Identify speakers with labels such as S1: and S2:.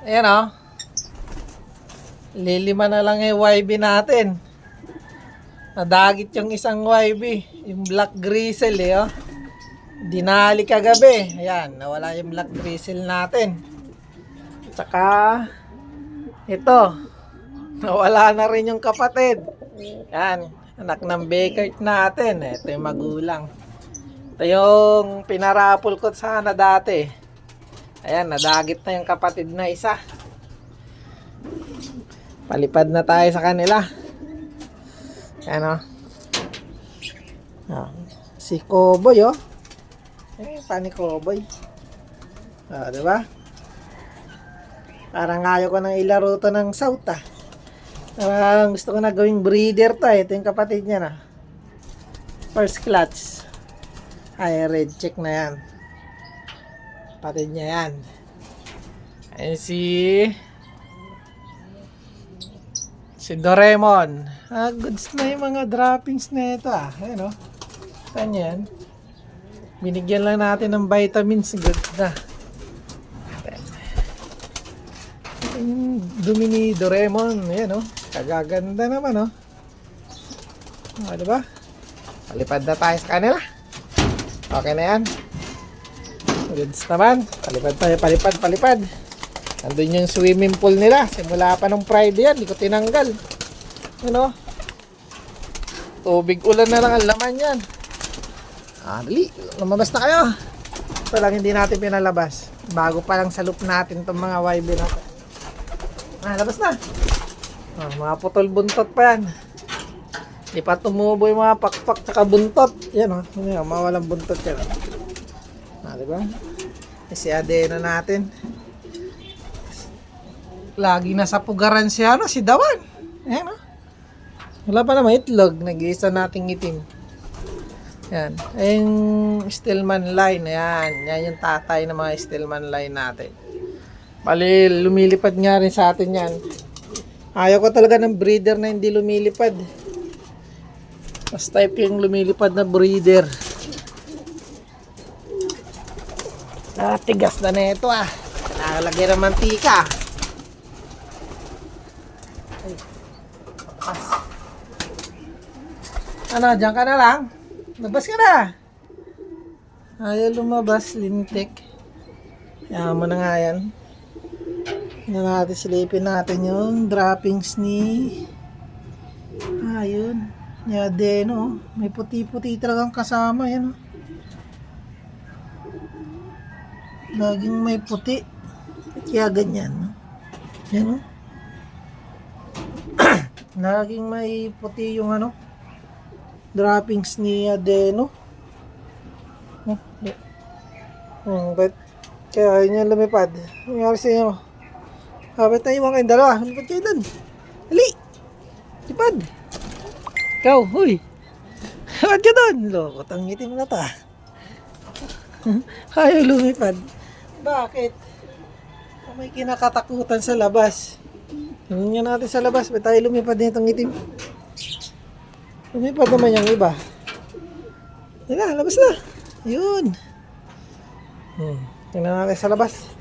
S1: Ayan o. Lilima na lang yung YB natin. Nadagit yung isang YB. Yung black grizzle eh oh. Dinali kagabi. Ayan, nawala yung black grizzle natin. Tsaka ito. Nawala na rin yung kapatid. Ayan, anak ng baker natin. Ito yung magulang. Ito yung pinarapol ko sana dati. Ayan, nadagit na yung kapatid na isa. Palipad na tayo sa kanila. Ayan o. Si Cowboy o. Pani Cowboy. Diba? Parang ayaw ko nang ilaro to ng South Parang gusto ko na gawing breeder to Ito yung kapatid niya na. First clutch. Ay, red check na yan. Kapatid niya yan. Ayan si Doraemon. Goods na yung mga droppings na ito Ayan o. Saan yan? Binigyan lang natin ng vitamins. Goods na. Yung dumi ni Doraemon. Ayan o. Kagaganda naman o. Diba? Palipad na tayo sa kanila. Okay na yan. Goods naman. Palipad tayo. Palipad. Nandun yung swimming pool nila. Simula pa nung Friday yan. Hindi ko tinanggal. Ano? Tubig ulan na lang ang laman yan. Dali. Lumabas na kayo. Ito lang hindi natin pinalabas. Bago pa lang sa loop natin itong mga YB natin. Labas na. Mga putol buntot pa yan. Hindi pa tumubo yung mga pakpak tsaka buntot. Yan mawalang buntot yan. Diba? Si Adeno natin. Lagi nasa pugaran siya, si Dawan. Ayan, wala pa naman itlog. Nag-iisa nating itim. Ayan. Ayun, Stillman line. Ayan. Yan yung tatay ng mga Stillman line natin. Bali, lumilipad nga rin sa atin yan. Ayaw ko talaga ng breeder na hindi lumilipad. Mas type yung lumilipad na breeder. Tigas na ito Nakalagay ng mantika. Diyan ka na lang? Labas ka na. Ayaw lumabas, lintik. Yaman mo na nga yan. Silipin natin yung droppings ni ayun. Adeno. May puti-puti talagang kasama yan. Laging may puti. Kaya ganyan. Yan Laging may puti yung droppings ni Adeno. Kaya yun yung lumipad. Nangyari sa inyo. Habit na iwan kayong dalawa. Lumipad kayo dun. Dali! Lipad! Ikaw, huy! Lipad ka dun! Lokot ang itim na ta. Ayaw lumipad. Bakit? May kinakatakutan sa labas. Tingnan nga natin sa labas. Ba't tayo lumipad nitong itim? Lumipad naman yung iba. Teka, labas na. Yun. Tingnan natin sa labas.